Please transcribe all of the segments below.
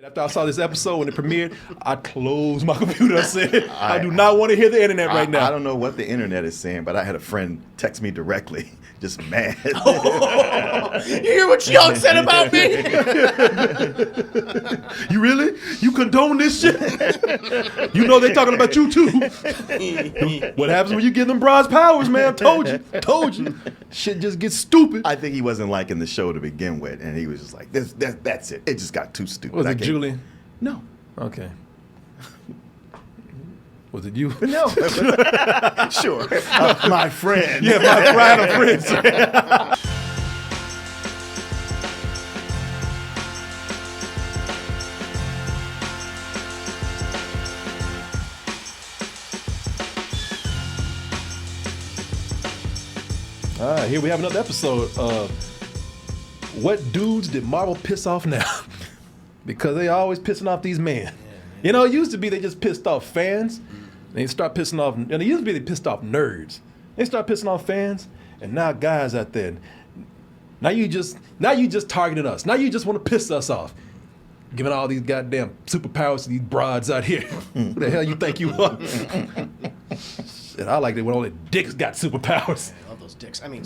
After I saw this episode when it premiered, I closed my computer. I said, I do not want to hear the internet right now. I don't know what the internet is saying, but I had a friend text me directly, just mad. You hear what Young said about me? You really? You condone this shit? You know they talking about you too. What happens when you give them broads powers, man? Told you. Shit just gets stupid. I think he wasn't liking the show to begin with, and he was just like, that's it. It just got too stupid. Was it Julian? No. Okay. Was it you? No. Sure. My friend. Yeah, my friend of friends. All right, here we have another episode of What Dudes Did Marvel Piss Off Now? Because they always pissing off these men. You know, it used to be they just pissed off fans. They start pissing off, and it used to be they pissed off nerds. They start pissing off fans, and now guys out there, now you just targeting us. Now you just want to piss us off. Giving all these goddamn superpowers to these broads out here. Who the hell you think you are? Shit, I like it when all the dicks got superpowers. All those dicks. I mean,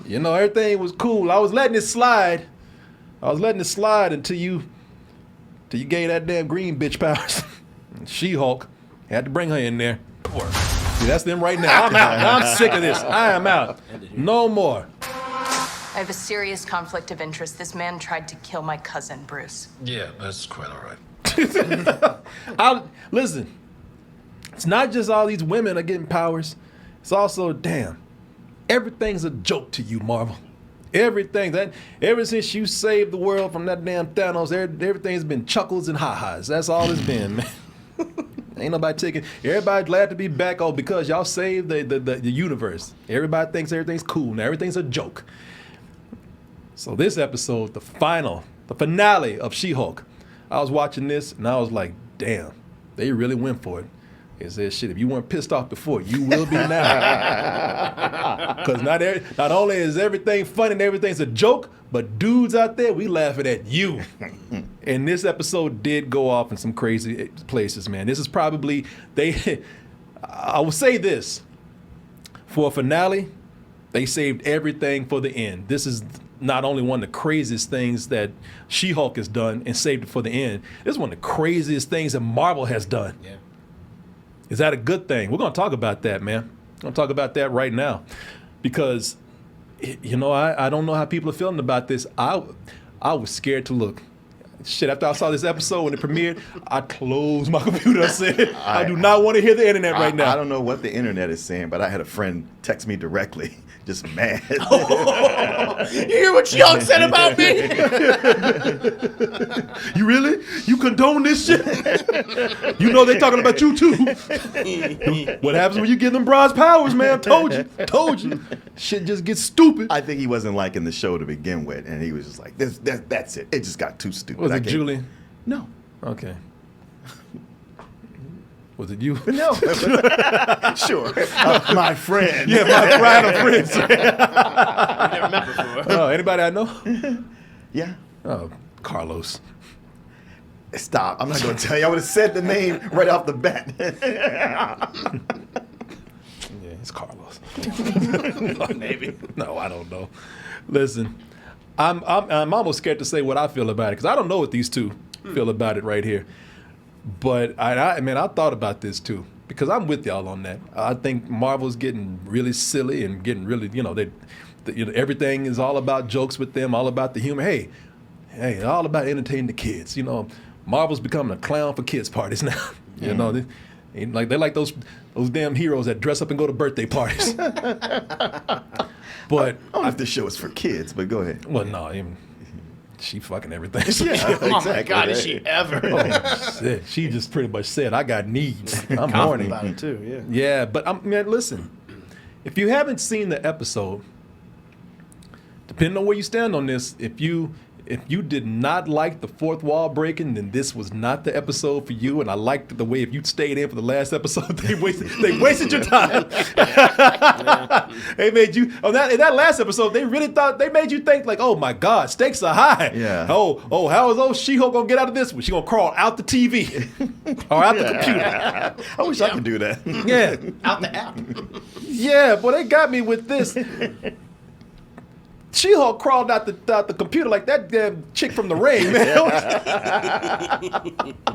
You know, everything was cool. I was letting it slide. Until you gave that damn green bitch powers. She-Hulk. Had to bring her in there. See, that's them right now. I'm out. I'm sick of this. I am out. No more. I have a serious conflict of interest. This man tried to kill my cousin, Bruce. Yeah, that's quite all right. Listen, it's not just all these women are getting powers. It's also, damn, everything's a joke to you, Marvel. Everything. Ever since you saved the world from that damn Thanos, everything's been chuckles and ha-has. That's all it's been, man. Ain't nobody taking. Everybody glad to be back. Oh, because y'all saved the universe. Everybody thinks everything's cool. Now everything's a joke. So this episode, the finale of She-Hulk, I was watching this and I was like, damn, they really went for it. It said, shit, if you weren't pissed off before, you will be now. Because not only is everything funny and everything's a joke, but dudes out there, we laughing at you. And this episode did go off in some crazy places, man. This is probably, I will say this, for a finale, they saved everything for the end. This is not only one of the craziest things that She-Hulk has done and saved it for the end, this is one of the craziest things that Marvel has done. Yeah. Is that a good thing? We're going to talk about that, man. We're going to talk about that right now. Because, you know, I don't know how people are feeling about this. I was scared to look. Shit, after I saw this episode when it premiered, I closed my computer. I said, I do not want to hear the internet right now. I don't know what the internet is saying, but I had a friend text me directly, just mad. You hear what Young said about me? You really? You condone this shit? You know they talking about you too. What happens when you give them broads powers, man? Told you. Shit just gets stupid. I think he wasn't liking the show to begin with, and he was just like, that's it. It just got too stupid. Was it Julian? No. Okay. Was it you? No. Sure. My friend. Yeah, my friend of friends. I never met before. Oh, anybody I know? Yeah. Oh, Carlos. Stop. I'm not going to tell you. I would have said the name right off the bat. Yeah, it's Carlos. Maybe. No, I don't know. Listen, I'm almost scared to say what I feel about it because I don't know what these two feel about it right here. But I thought about this too because I'm with y'all on that. I think Marvel's getting really silly and getting really, everything is all about jokes with them, all about the humor. Hey, all about entertaining the kids. You know, Marvel's becoming a clown for kids parties now. You know, they're like those damn heroes that dress up and go to birthday parties. But I don't know if this show is for kids, but go ahead. Well, no, she fucking everything. Yeah, Oh my God, is she ever? Oh, shit. She just pretty much said, I got needs. I'm horny. About it too, yeah. Yeah, but listen, if you haven't seen the episode, depending on where you stand on this, if you did not like the fourth wall breaking, then this was not the episode for you. And I liked the way if you stayed in for the last episode, they wasted your time. They made you in that last episode. They really thought they made you think like, oh my God, stakes are high. Yeah. Oh, how is old She-Hulk gonna get out of this one? She gonna crawl out the TV or out the computer. I wish I could do that. Yeah, Out the app. yeah. Boy, they got me with this. She-Hulk crawled out the computer like that damn chick from The Ring, man.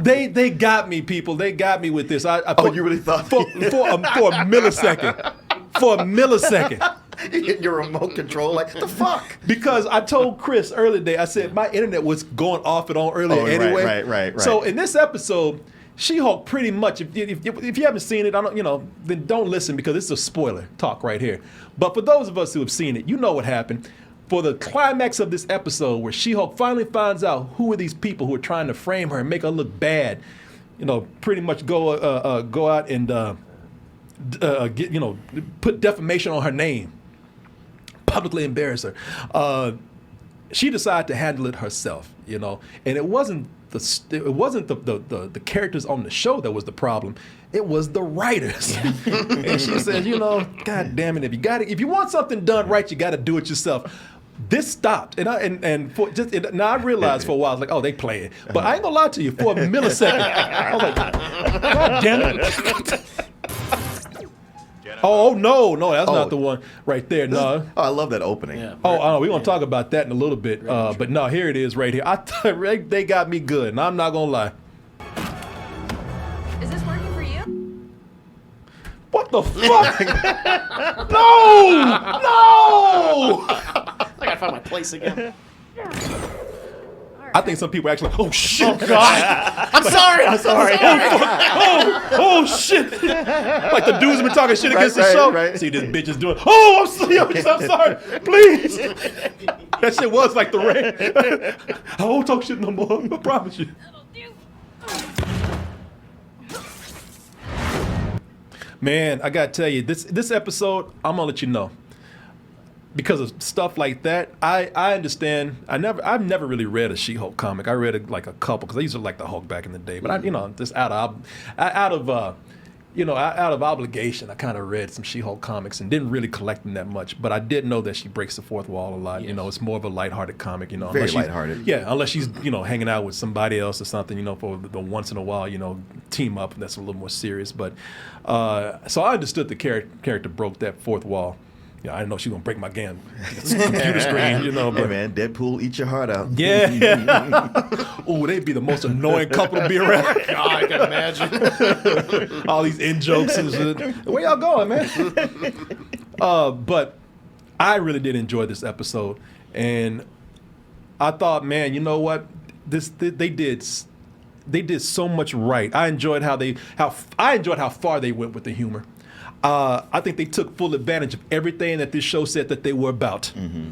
They got me, people. They got me with this. You really thought for a millisecond? For a millisecond. you get your remote control like the fuck? Because I told Chris earlier today, I said my internet was going off and on earlier anyway. Right. So in this episode, She-Hulk pretty much, if you haven't seen it, then don't listen because it's a spoiler talk right here. But for those of us who have seen it, you know what happened. For the climax of this episode where She-Hulk finally finds out who are these people who are trying to frame her and make her look bad, pretty much go out and put defamation on her name, publicly embarrass her. She decided to handle it herself, and it wasn't the characters on the show that was the problem. It was the writers. And she said, God damn it, if you want something done right, you got to do it yourself. This stopped, and I realized for a while I was like, oh, they play it, but I ain't gonna lie to you. For a millisecond, I was like, God damn it. Oh no, that's not the one right there. No. Oh, I love that opening. Yeah. We're gonna talk about that in a little bit. But no, here it is right here. I thought they got me good, and I'm not gonna lie. Is this working for you? What the fuck? No! I gotta find my place again. I think some people actually. Oh shit! Oh God! I'm sorry. Oh shit! Like the dudes have been talking shit against the Right, show. right. See this bitch is doing. Oh, I'm sorry. Please. That shit was like The Rain. I won't talk shit no more. I promise you. Man, I gotta tell you, this episode, I'm gonna let you know. Because of stuff like that, I understand. I've never really read a She-Hulk comic. I read a couple because I used to like the Hulk back in the day. But just out of obligation, I kind of read some She-Hulk comics and didn't really collect them that much. But I did know that she breaks the fourth wall a lot. Yes. It's more of a lighthearted comic. Very lighthearted. Yeah, unless she's hanging out with somebody else or something. For the once in a while team up that's a little more serious. But so I understood the character broke that fourth wall. I didn't know she was gonna break my damn computer screen, Hey but man, Deadpool, eat your heart out. yeah. Oh, they'd be the most annoying couple to be around. God, I can imagine. All these in jokes and shit. Where y'all going, man? But I really did enjoy this episode, and I thought, man, you know what? They did so much right. I enjoyed how far they went with the humor. I think they took full advantage of everything that this show said that they were about. Mm-hmm.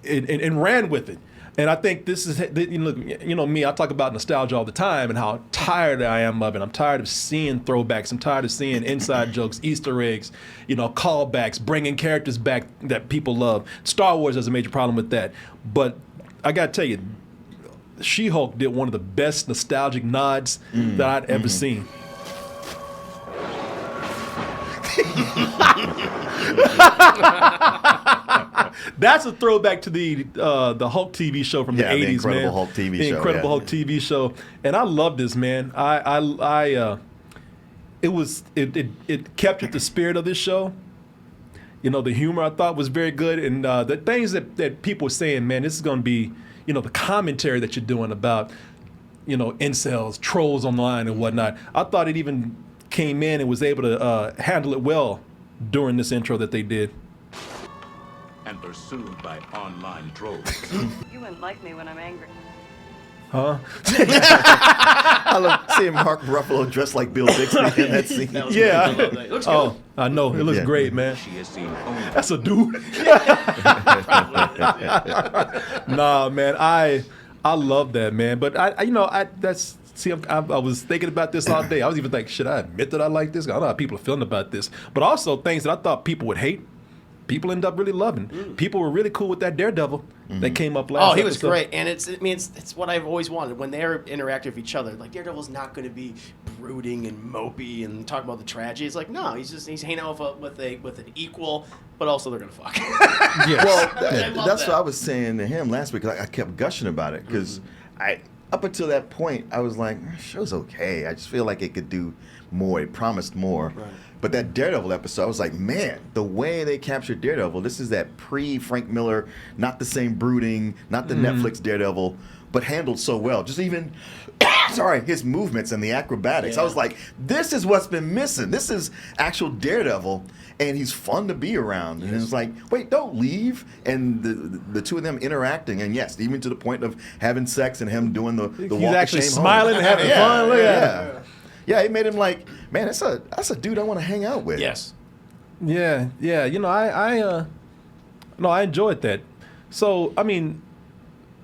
And ran with it. And I think this is, me, I talk about nostalgia all the time and how tired I am of it. I'm tired of seeing throwbacks. I'm tired of seeing inside jokes, Easter eggs, callbacks, bringing characters back that people love. Star Wars has a major problem with that. But I got to tell you, She-Hulk did one of the best nostalgic nods that I'd ever seen. That's a throwback to the Hulk TV show from the 80s, the Incredible man. Hulk TV the show. Incredible Hulk TV show, and I love this, man. It captured the spirit of this show. The humor I thought was very good, and the things that people were saying, man, this is going to be, the commentary that you're doing about, incels, trolls online and whatnot. I thought it even came in and was able to handle it well during this intro that they did. And pursued by online trolls. You wouldn't like me when I'm angry. Huh? I love seeing Mark Ruffalo dressed like Bill Bixby in that scene. That was Yeah. good. I love that. It looks Oh, good. I know. It looks Yeah. great, man. She has seen only That's a dude. Nah, man. I love that, man. But I was thinking about this all day. I was even like, should I admit that I like this? I don't know how people are feeling about this. But also things that I thought people would hate. people end up really loving. People were really cool with that Daredevil that came up last. Oh, he was episode. great, and it's what I've always wanted. When they're interacting with each other, like Daredevil's not going to be brooding and mopey and talk about the tragedy. It's like no, he's hanging out with an equal, but also they're gonna fuck. Yes. Well, I love that's that. what I was saying to him last week. I kept gushing about it because up until that point, I was like, show's okay. I just feel like it could do more. It promised more. Right. But that Daredevil episode, I was like, man, the way they captured Daredevil, this is that pre-Frank Miller, not the same brooding, not the Netflix Daredevil, but handled so well. Just even, his movements and the acrobatics. I was like, this is what's been missing. This is actual Daredevil, and he's fun to be around. And it's like, wait, don't leave. And the two of them interacting, and yes, even to the point of having sex and him doing the He's walk actually of shame smiling home. and having fun. Look at him. Yeah, it made him like, man, that's a dude I want to hang out with. Yes. Yeah. You know, I enjoyed that. So, I mean,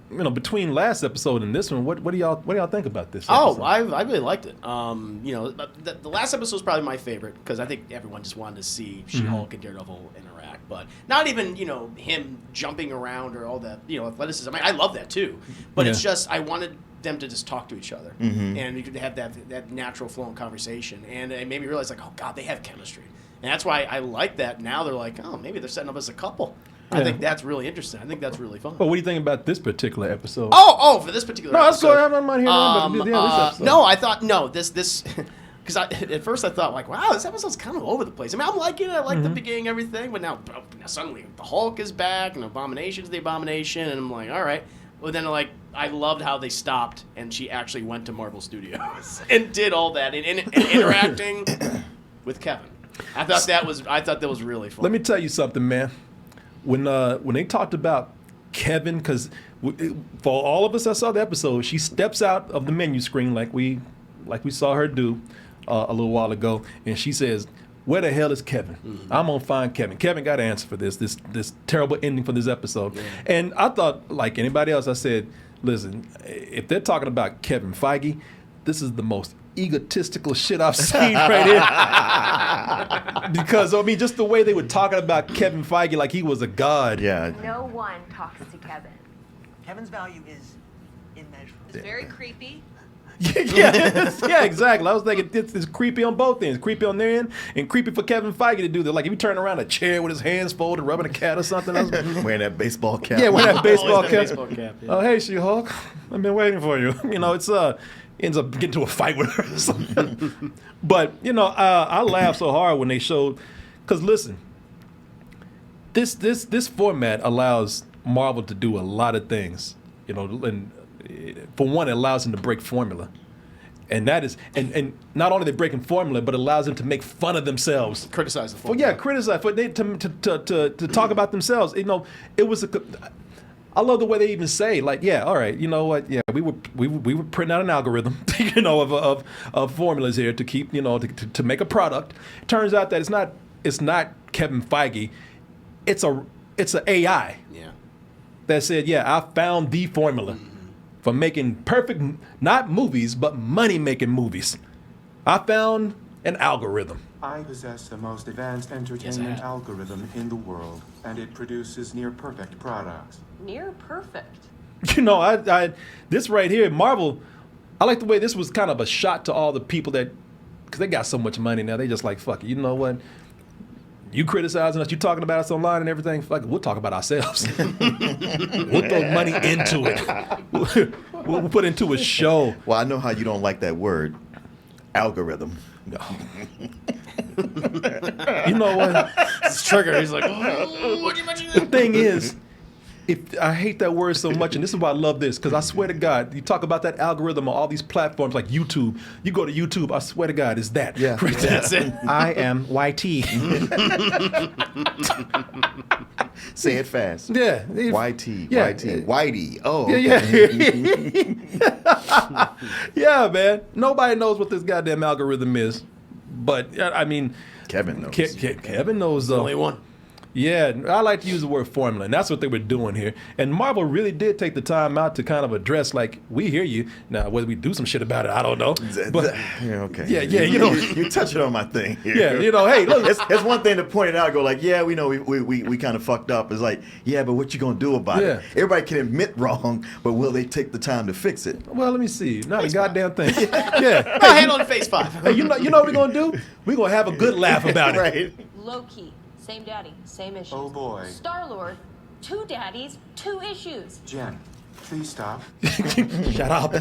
you know, between last episode and this one, what do y'all think about this? Oh, episode? I really liked it. You know, the last episode was probably my favorite because I think everyone just wanted to see She-Hulk and Daredevil interact, but not even him jumping around or all that athleticism. I love that too, but it's just I wanted them to just talk to each other and you could have that natural flowing conversation, and it made me realize like, oh God, they have chemistry, and that's why I like that. Now they're like, oh, maybe they're setting up as a couple. I think that's really interesting. I think that's really fun. But what do you think about this particular episode? Oh, for this particular no, that's episode. good. I'm not hearing this episode. No, I thought this because at first I thought like, wow, this episode's kind of all over the place. I mean, I'm liking it. I like the beginning, everything, but now suddenly the Hulk is back and Abomination's the Abomination, and I'm like, all right. Well, then like I loved how they stopped and she actually went to Marvel Studios and did all that and interacting with Kevin. I thought that was really fun. Let me tell you something, man. When they talked about Kevin, because for all of us that saw the episode, she steps out of the menu screen like we saw her do a little while ago, and she says, "Where the hell is Kevin? I'm gonna find Kevin. Kevin got to answer for this terrible ending for this episode." Yeah. And I thought, like anybody else, I said, "Listen, if they're talking about Kevin Feige, this is the most egotistical shit I've seen right here." Because I mean, just the way they were talking about Kevin Feige like he was a god. Yeah. No one talks to Kevin. Kevin's value is immeasurable. It's very creepy. yeah, exactly. I was thinking it's creepy on both ends. Creepy on their end, and creepy for Kevin Feige to do that. Like if you turn around a chair with his hands folded, rubbing a cat or something. Wearing that baseball cap. Yeah, wearing that baseball cap. Baseball cap, yeah. Oh, hey, She-Hulk. I've been waiting for you. You know, it's ends up getting to a fight with her or something. But you know, I laughed so hard when they showed, because listen, this format allows Marvel to do a lot of things. You know, and for one, it allows them to break formula. And that is, and not only they breaking formula, but allows them to make fun of themselves. Criticize the Well, yeah, criticize for they to talk about themselves. You know, it was I love the way they even say, like, yeah, all right, you know what? Yeah, we were printing out an algorithm, you know, of formulas here to keep, you know, to make a product. Turns out that it's not Kevin Feige, it's a AI. Yeah. That said, yeah, I found the formula for making perfect, not movies, but money-making movies. I found an algorithm. I possess the most advanced entertainment algorithm in the world, and it produces near-perfect products. Near perfect. You know, I this right here, Marvel, I like the way this was kind of a shot to all the people that, because they got so much money now, they just like, fuck it, you know what? You criticizing us, you talking about us online and everything, fuck it, we'll talk about ourselves. We'll throw money into it. We'll put into a show. Well, I know how you don't like that word, algorithm. No. You know what? It's trigger. He's like, oh, what did you mention? The thing is, if I hate that word so much, and this is why I love this, because I swear to God, you talk about that algorithm on all these platforms like YouTube. You go to YouTube, I swear to God, it's that. Yeah, right there. That's it. I am YT. Say it fast. Yeah. YT, Yeah. YT, Whitey. Oh, Yeah, okay. yeah. Yeah, man. Nobody knows what this goddamn algorithm is. But, I mean, Kevin knows. Kevin knows, though. Only one. Yeah, I like to use the word formula, and that's what they were doing here. And Marvel really did take the time out to kind of address, like, we hear you. Now, whether we do some shit about it, I don't know. But yeah, okay. yeah, you touching on my thing here. Yeah, hey, look. It's one thing to point it out, go like, yeah, we know we kind of fucked up. It's like, yeah, but what you gonna do about it? Everybody can admit wrong, but will they take the time to fix it? Well, let me see. Not a goddamn thing. Yeah. I'll handle it in phase 5. Hey, you know what we're gonna do? We're gonna have a good laugh about it. Right. Low key. Same daddy, same issues. Oh boy. Star-Lord, 2 daddies, 2 issues. Jen, please stop. Shut up.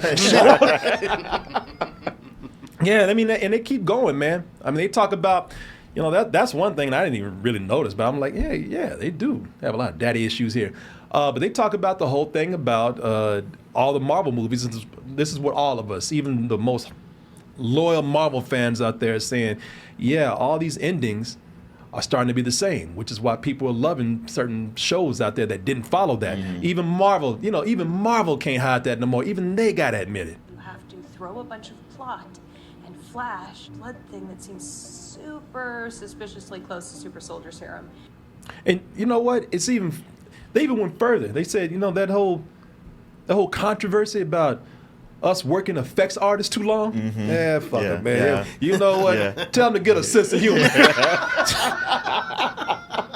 Yeah, I mean, and they keep going, man. I mean, they talk about, that's one thing I didn't even really notice, but I'm like, yeah, they do have a lot of daddy issues here. But they talk about the whole thing about all the Marvel movies. This is what all of us, even the most loyal Marvel fans out there, are saying, yeah, all these endings are starting to be the same, which is why people are loving certain shows out there that didn't follow that. Even Marvel, even Marvel can't hide that no more. Even they gotta admit it. You have to throw a bunch of plot and flash blood thing that seems super suspiciously close to Super Soldier Serum. And you know what? They even went further. They said, that whole controversy about us working effects artists too long. Yeah, fuck it, man. Yeah. You know what? Yeah. Tell them to get a sense of humor.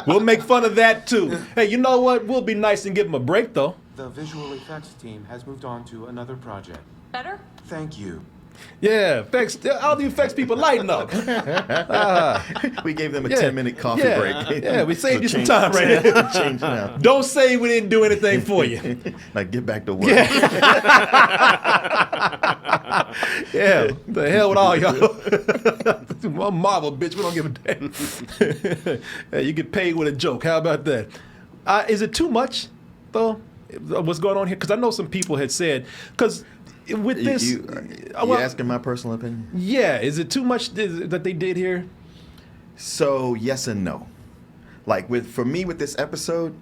We'll make fun of that too. Hey, you know what? We'll be nice and give them a break though. The visual effects team has moved on to another project. Better? Thank you. Yeah, effects. All the effects people lighten up. We gave them a 10-minute coffee break. Yeah, we saved you some time right now. Change now. Don't say we didn't do anything for you. Like, get back to work. Yeah, the hell with all y'all. I'm Marvel, bitch. We don't give a damn. Hey, you get paid with a joke. How about that? Is it too much, though? What's going on here? Because I know some people had said, because with this, you asking my personal opinion? Yeah, is it too much that they did here? So yes and no. Like for me with this episode,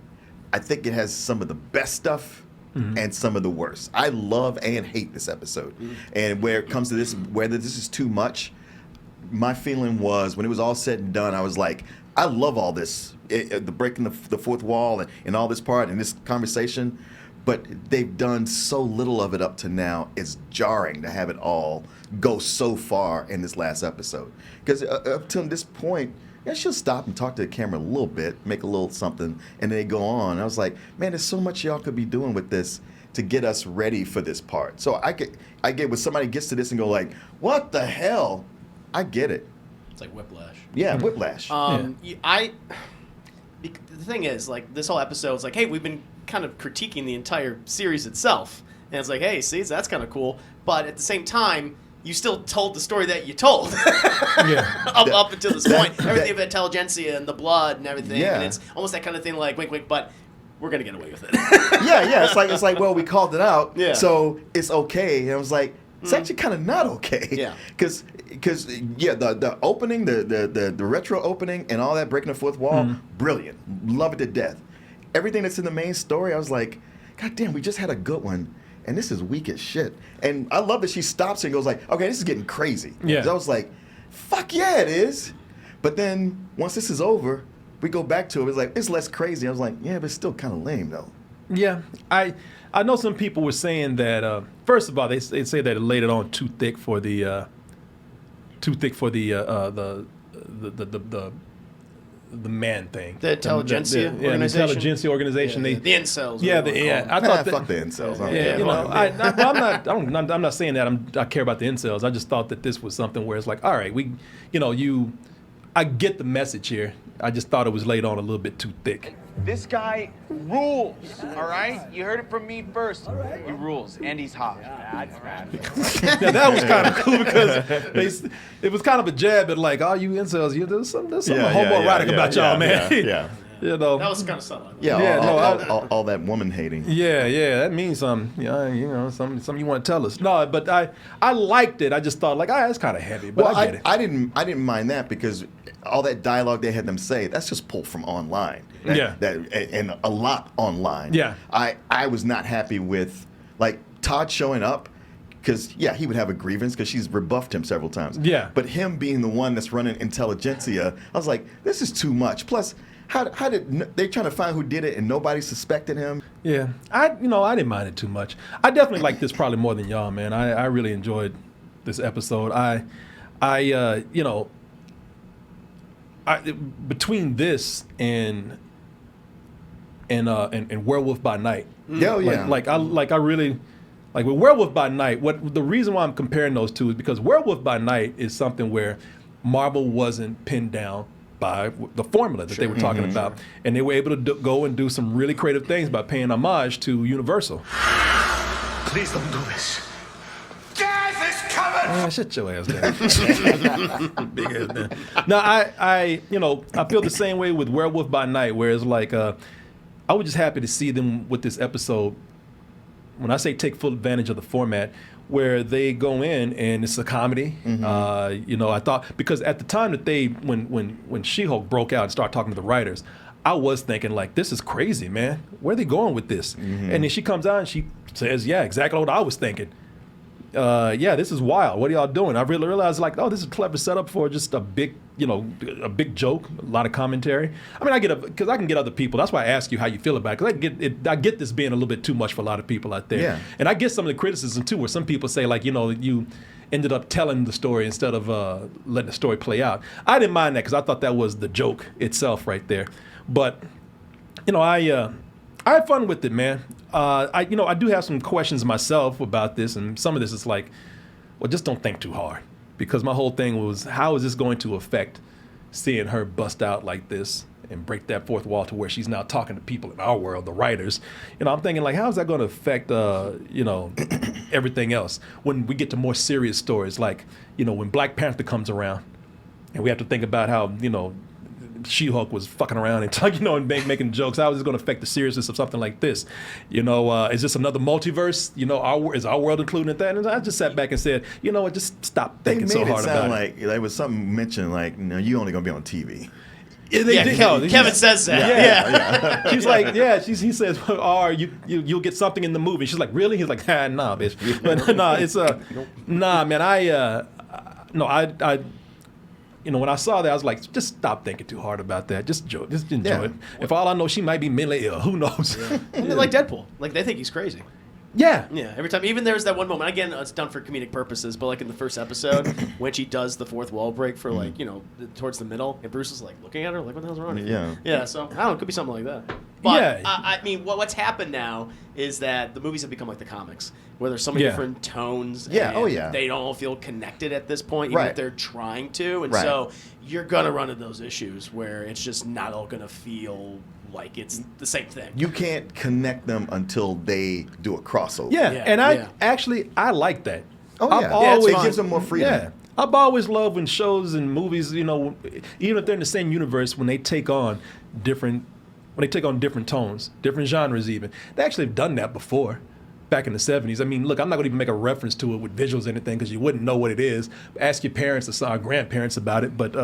I think it has some of the best stuff and some of the worst. I love and hate this episode, and where it comes to this, whether this is too much, my feeling was when it was all said and done, I was like, I love all this, the breaking the fourth wall and all this part and this conversation. But they've done so little of it up to now. It's jarring to have it all go so far in this last episode. Because up till this point, yeah, she'll stop and talk to the camera a little bit, make a little something, and then they go on. I was like, man, there's so much y'all could be doing with this to get us ready for this part. So I get when somebody gets to this and go like, what the hell? I get it. It's like Whiplash. Yeah, Whiplash. The thing is, like, this whole episode is like, hey, we've been kind of critiquing the entire series itself. And it's like, hey, see, that's kind of cool. But at the same time, you still told the story that you told. up until this point. Everything of intelligentsia and the blood and everything. Yeah. And it's almost that kind of thing like, wink, wink, but we're going to get away with it. yeah. It's like, well, we called it out, so it's okay. And I was like, it's actually kind of not okay. Yeah. Because the opening, the retro opening and all that, breaking the fourth wall, brilliant. Love it to death. Everything that's in the main story, I was like, God damn, we just had a good one, and this is weak as shit. And I love that she stops and goes like, okay, this is getting crazy. Yeah. I was like, fuck yeah, it is. But then once this is over, we go back to it. It's like, it's less crazy. I was like, yeah, but it's still kind of lame though. Yeah, I know some people were saying that. First of all, they say that it laid it on too thick for the man thing. The intelligentsia the organization. intelligentsia organization. The incels. Yeah, I thought that, fuck the incels. I'm not saying that I care about the incels. I just thought that this was something where it's like, all right, I get the message here. I just thought it was laid on a little bit too thick. This guy rules, all right? You heard it from me first. He rules, and he's hot. Yeah, that was kind of cool because it was kind of a jab at like, all you incels, there's something homoerotic about y'all, man. Yeah. That was kind of subtle. All that woman hating. Yeah, that means something. Yeah, something you want to tell us. No, but I liked it. I just thought like, that's kind of heavy, but I get it. I didn't mind that because all that dialogue they had them say, that's just pulled from online. And a lot online. Yeah. I was not happy with like Todd showing up. Because, he would have a grievance because she's rebuffed him several times. Yeah. But him being the one that's running intelligentsia, I was like, this is too much. Plus, How did they trying to find who did it and nobody suspected him? Yeah, I didn't mind it too much. I definitely like this probably more than y'all, man. I really enjoyed this episode. Between this and Werewolf by Night. Oh yeah. I really like with Werewolf by Night. What the reason why I'm comparing those two is because Werewolf by Night is something where Marvel wasn't pinned down by the formula that they were talking about, and they were able to go and do some really creative things by paying homage to Universal. Please don't do this. Shut your ass down. Big ass down. No, I feel the same way with Werewolf by Night, where it's like I was just happy to see them with this episode. When I say take full advantage of the format, where they go in and it's a comedy. I thought because at the time that when She-Hulk broke out and started talking to the writers, I was thinking like, this is crazy, man. Where are they going with this? And then she comes out and she says, yeah, exactly what I was thinking. This is wild. What are y'all doing? I really realized like, oh, this is a clever setup for just a big joke, a lot of commentary. I mean, I get because I can get other people. That's why I ask you how you feel about it. Because I get this being a little bit too much for a lot of people out there. Yeah. And I get some of the criticism too, where some people say like, you ended up telling the story instead of letting the story play out. I didn't mind that because I thought that was the joke itself right there. But I had fun with it, man. I do have some questions myself about this, and some of this is like, well, just don't think too hard. Because my whole thing was, how is this going to affect seeing her bust out like this and break that fourth wall to where she's now talking to people in our world, the writers? I'm thinking like, how is that going to affect, everything else when we get to more serious stories? Like, when Black Panther comes around, and we have to think about how, She-Hulk was fucking around and making jokes. How is this going to affect the seriousness of something like this? Is this another multiverse? Is our world included in that? And I just sat back and said, you know what? Just stop thinking so hard about it. Like there was something mentioned like, you only going to be on TV. Kevin says that. Yeah. She's like, he says, you'll get something in the movie. She's like, really? He's like, nah, bitch. But nah, it's nah, man. When I saw that, I was like, just stop thinking too hard about that. Just enjoy it. If all I know, she might be mentally ill. Who knows? Yeah. And like Deadpool. Like, they think he's crazy. Yeah. Yeah, every time. Even there's that one moment. Again, it's done for comedic purposes, but like in the first episode, when she does the fourth wall break for like, towards the middle, and Bruce is like looking at her like, what the hell's wrong with you? Yeah. Yeah, so, I don't know, it could be something like that. But, I mean, what's happened now is that the movies have become like the comics, where there's so many different tones. Yeah, and they don't all feel connected at this point, even if they're trying to. And so you're going to run into those issues where it's just not all going to feel like it's the same thing. You can't connect them until they do a crossover. And I like that. Oh, yeah. It gives them more freedom. Yeah. I've always loved when shows and movies, even if they're in the same universe, when they take on different tones, different genres even. They actually have done that before. Back in the 70s. I mean, look, I'm not going to even make a reference to it with visuals or anything because you wouldn't know what it is. Ask your parents or grandparents about it. But,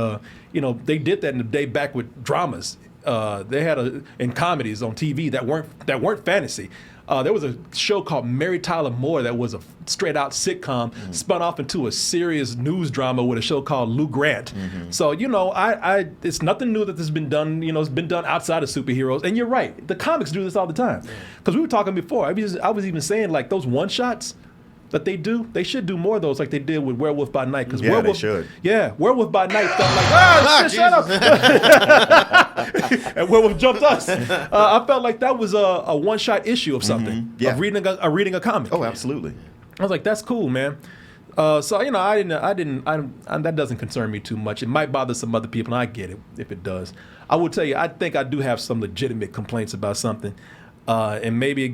they did that in the day back with dramas. They had in comedies on TV that weren't fantasy. There was a show called Mary Tyler Moore that was a straight-out sitcom, spun off into a serious news drama with a show called Lou Grant. So, it's nothing new that this has been done. It's been done outside of superheroes. And you're right. The comics do this all the time. Because we were talking before. I was even saying, like, those one-shots that they do, they should do more of those like they did with Werewolf by Night. They should. Yeah, Werewolf by Night felt like, shut up. And Werewolf jumped us. I felt like that was a one-shot issue of something, of reading a comic. Oh, absolutely. I was like, that's cool, man. I didn't. That doesn't concern me too much. It might bother some other people, and I get it if it does. I will tell you, I think I do have some legitimate complaints about something, and maybe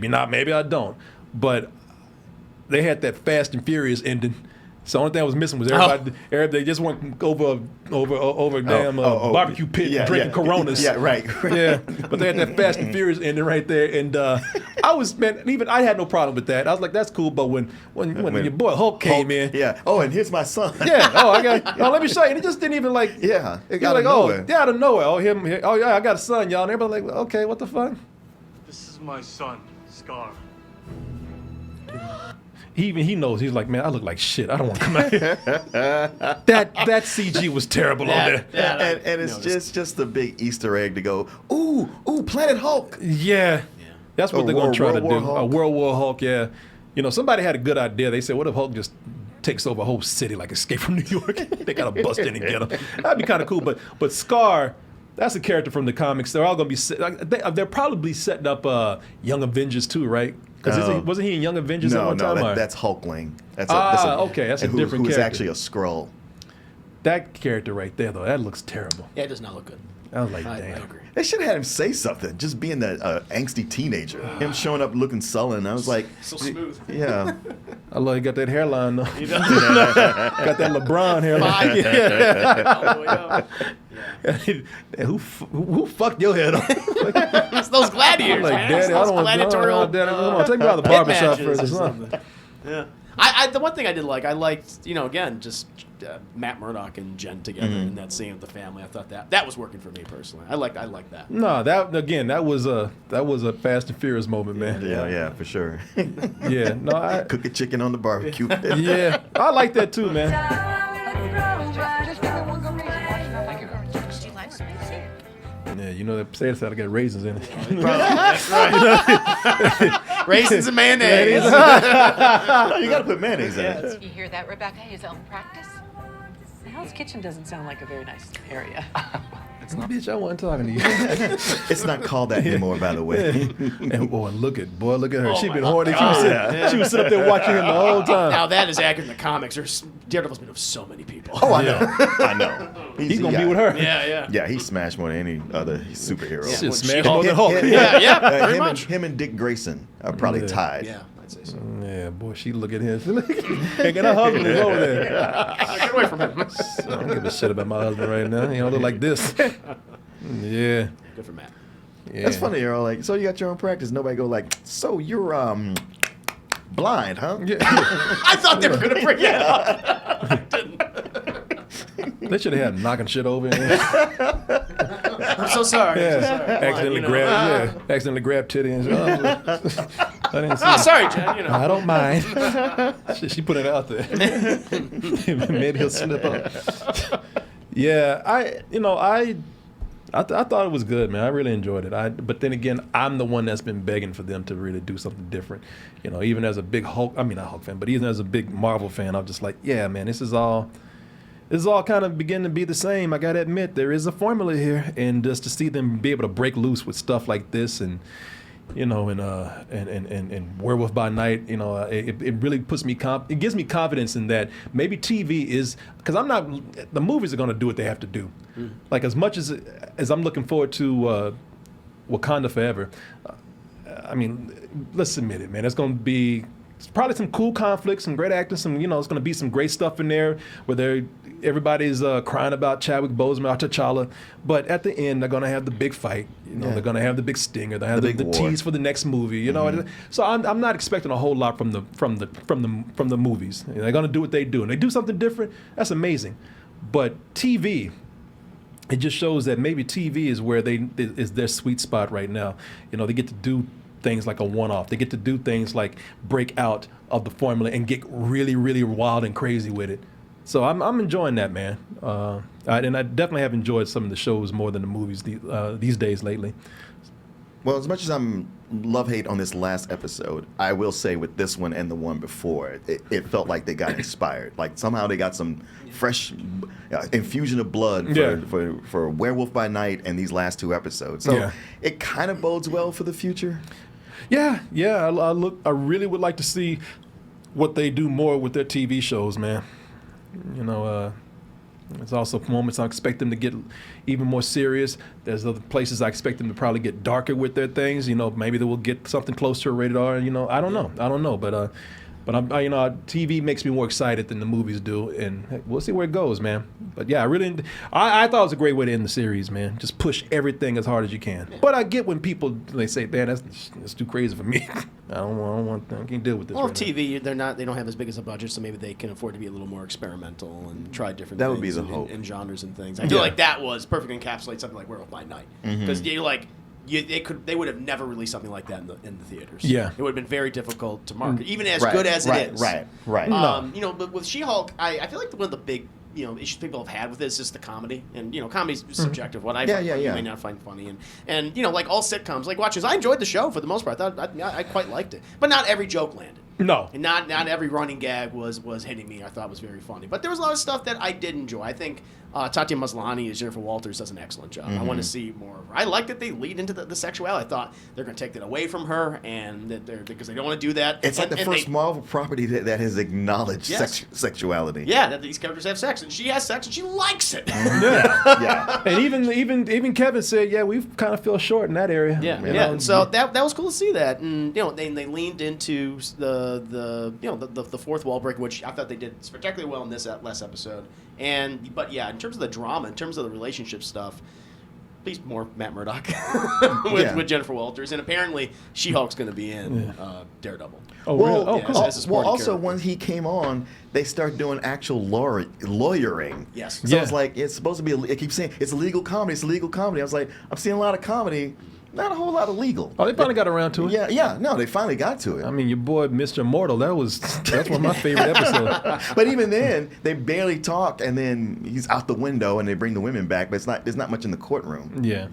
not, maybe I don't, but they had that Fast and Furious ending. So the only thing I was missing was everybody they just went over damn barbecue pit drinking Coronas. Yeah, right. Yeah, but they had that Fast and Furious ending right there, and I had no problem with that. I was like, that's cool. But when your boy Hulk came in, and here's my son. Let me show you. And it just didn't even like, it got out of nowhere. Out of nowhere. I got a son, y'all. And everybody like, okay, what the fuck? This is my son, Skaar. He knows. He's like, man, I look like shit. I don't want to come out here. that CG was terrible on there. And it's just a big Easter egg to go, ooh, Planet Hulk. Yeah. That's what they're going to try to do. Hulk. A World War Hulk, yeah. You know, somebody had a good idea. They said, what if Hulk just takes over a whole city like Escape from New York? They got to bust in and get him. That'd be kind of cool. But Skaar, that's a character from the comics. They're all going to be they're probably setting up Young Avengers too, right? Because wasn't he in Young Avengers at one time? No, that's Hulkling. Okay, that's a different who's character. actually a Skrull. That character right there, though, that looks terrible. Yeah, it does not look good. I was like, I damn. agree. They should have had him say something, just being that angsty teenager. Him showing up looking sullen. I was like, So smooth. yeah. I love he got that hairline, though. Got that LeBron hairline. Yeah. All the way up. Who fucked your head up? It's those gladiators, Like, man. Daddy, It's those gladiatorial. Daddy, come on, take me out of the barbershop matches first or or something. Yeah. I the one thing I did like, I liked, again, just Matt Murdock and Jen together in that scene with the family. I thought that was working for me personally. I like that. No, that was a Fast and Furious moment, man. Yeah, for sure. Yeah, no, Cook a chicken on the barbecue. yeah, I like that too, man. Yeah, you know that potato salad got raisins in it. That's right. Raisins and mayonnaise. You got to put mayonnaise in it. You hear that, Rebecca? His own practice? Hell's Kitchen doesn't sound like a very nice area. Bitch, I wasn't talking to you. It's not called that anymore, by the way. And look at her. Oh She my been horny. God. She was sitting up there watching him the whole time. Now that is accurate in the comics. Daredevil's been with so many people. Oh, I know. I know. He's gonna be with her. Yeah. Yeah, he smashed more than any other superhero. Yeah. Shit, smash more than Hulk. Very much. Him and Dick Grayson are probably tied. Yeah, I'd say so. Yeah, boy, she look at him. And her husband is over there. Get away from him. I don't give a shit about my husband right now. He don't look like this. Yeah. Good for Matt. Yeah. That's funny. You're all like, so you got your own practice. Nobody go like, so you're blind, huh? Yeah. I thought they were going to bring it up. I didn't. They should have had him knocking shit over. In there. I'm so sorry. Yeah. I'm so sorry. Accidentally grab titty and shit. I didn't see Oh, it. sorry, Jen. I don't mind. She put it out there. Maybe he'll slip up. Yeah, I thought it was good, man. I really enjoyed it. But then again, I'm the one that's been begging for them to really do something different. Even as a big not Hulk fan, but even as a big Marvel fan, I'm just like, yeah, man, this is all kind of beginning to be the same. I gotta admit, there is a formula here, and just to see them be able to break loose with stuff like this, and and Werewolf by Night, it really puts me it gives me confidence in that maybe TV is, because the movies are going to do what they have to do. Like as much as I'm looking forward to Wakanda Forever, I mean, let's admit it, man. It's going to be probably some cool conflicts, some great acting, some it's going to be some great stuff in there where everybody's crying about Chadwick Boseman or T'Challa, but at the end they're going to have the big fight. They're going to have the big stinger. They'll have the tease for the next movie. So I'm not expecting a whole lot from the movies. They're going to do what they do, and they do something different. That's amazing. But TV, it just shows that maybe TV is where is their sweet spot right now. They get to do things like a one-off. They get to do things like break out of the formula and get really, really wild and crazy with it. So I'm enjoying that, man. And I definitely have enjoyed some of the shows more than the movies these days lately. Well, as much as I'm love-hate on this last episode, I will say with this one and the one before, it felt like they got inspired. Like somehow they got some fresh infusion of blood for Werewolf by Night and these last two episodes. So it kind of bodes well for the future. Yeah. I really would like to see what they do more with their TV shows, man. There's also moments I expect them to get even more serious. There's other places I expect them to probably get darker with their things. Maybe they will get something close to a rated R. I don't know. But TV makes me more excited than the movies do, and we'll see where it goes, man. But yeah, I thought it was a great way to end the series, man. Just push everything as hard as you can. Yeah. But I get when they say, "Man, that's too crazy for me. I can't deal with this." Well, right TV, they don't have as big as a budget, so maybe they can afford to be a little more experimental and try different. That things would be the hope. in genres and things. I feel like that was perfect encapsulate something like Werewolf by Night, because they would have never released something like that in the theaters. Yeah. It would have been very difficult to market, even as good as it is. Right. But with She-Hulk, I feel like one of the big issues people have had with it is just the comedy, and comedy's subjective. What I find funny, you may not find funny, and like all sitcoms, like Watchers, I enjoyed the show for the most part. I quite liked it, but not every joke landed. No. And not every running gag was hitting me. I thought was very funny. But there was a lot of stuff that I did enjoy. I think Tatiana Maslany as Jennifer Walters does an excellent job. I want to see more of her. I like that they lead into the sexuality. I thought they're going to take that away from her, and that because they don't want to do that. It's like the first Marvel property that has acknowledged sexuality. Yeah, that these characters have sex, and she has sex, and she likes it. Yeah. And even Kevin said, yeah, we kind of feel short in that area. Yeah. And so that was cool to see that, and they leaned into the fourth wall break, which I thought they did spectacularly well in this last episode. But in terms of the drama, in terms of the relationship stuff, please more Matt Murdock with Jennifer Walters, and apparently She-Hulk's going to be in Daredevil. Oh, really? Oh, cool. As a supporting also character. when he came on, they start doing actual lawyering. Yes. So it's like it's supposed to be. It keeps saying it's a legal comedy. It's a legal comedy. I was like, I'm seeing a lot of comedy. Not a whole lot of legal. Oh, they finally got around to it. Yeah. No, they finally got to it. I mean, your boy, Mr. Immortal, that's one of my favorite episodes. But even then, they barely talk, and then he's out the window, and they bring the women back. But there's not much in the courtroom. Yeah.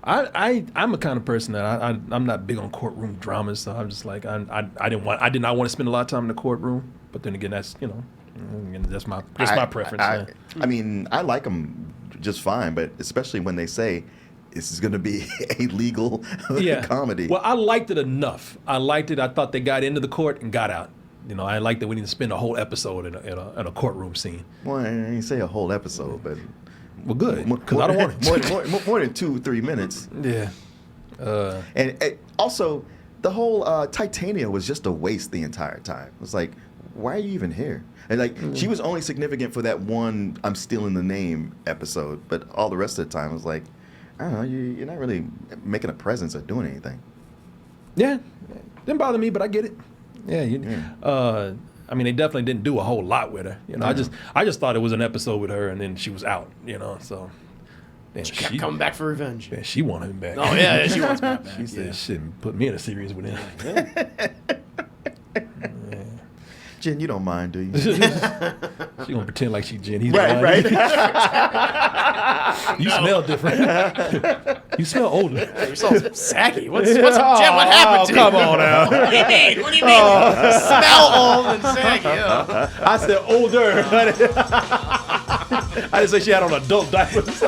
I'm a kind of person that I'm not big on courtroom dramas, so I'm just like I did not want to spend a lot of time in the courtroom. But then again, that's that's my preference. I mean, I like them just fine, but especially when they say this is going to be a legal comedy. Well, I liked it enough. I liked it. I thought they got into the court and got out. I like that we need to spend a whole episode in a courtrourm scene. Well, I didn't say a whole episode, but well, good, because I don't want it. more than 2-3 minutes. Yeah. And also, the whole Titania was just a waste the entire time. It was like, why are you even here? And she was only significant for that one "I'm stealing the name" episode, but all the rest of the time it was like, I don't know, you're not really making a presence or doing anything. Yeah, didn't bother me, but I get it. Yeah. I mean, they definitely didn't do a whole lot with her. I just thought it was an episode with her, and then she was out. So. She kept coming back for revenge. Yeah, she wanted him back. Oh yeah, she wants him back. She said, "Shit, put me in a series with him." Jen, you don't mind, do you? She gonna pretend like she Jen. He's right. You smell different. You smell older. You're so saggy. What's Jen? What happened to you? Come on now. What do you mean? What do you mean? Smell old and saggy. I said older. I didn't say she had on adult diapers.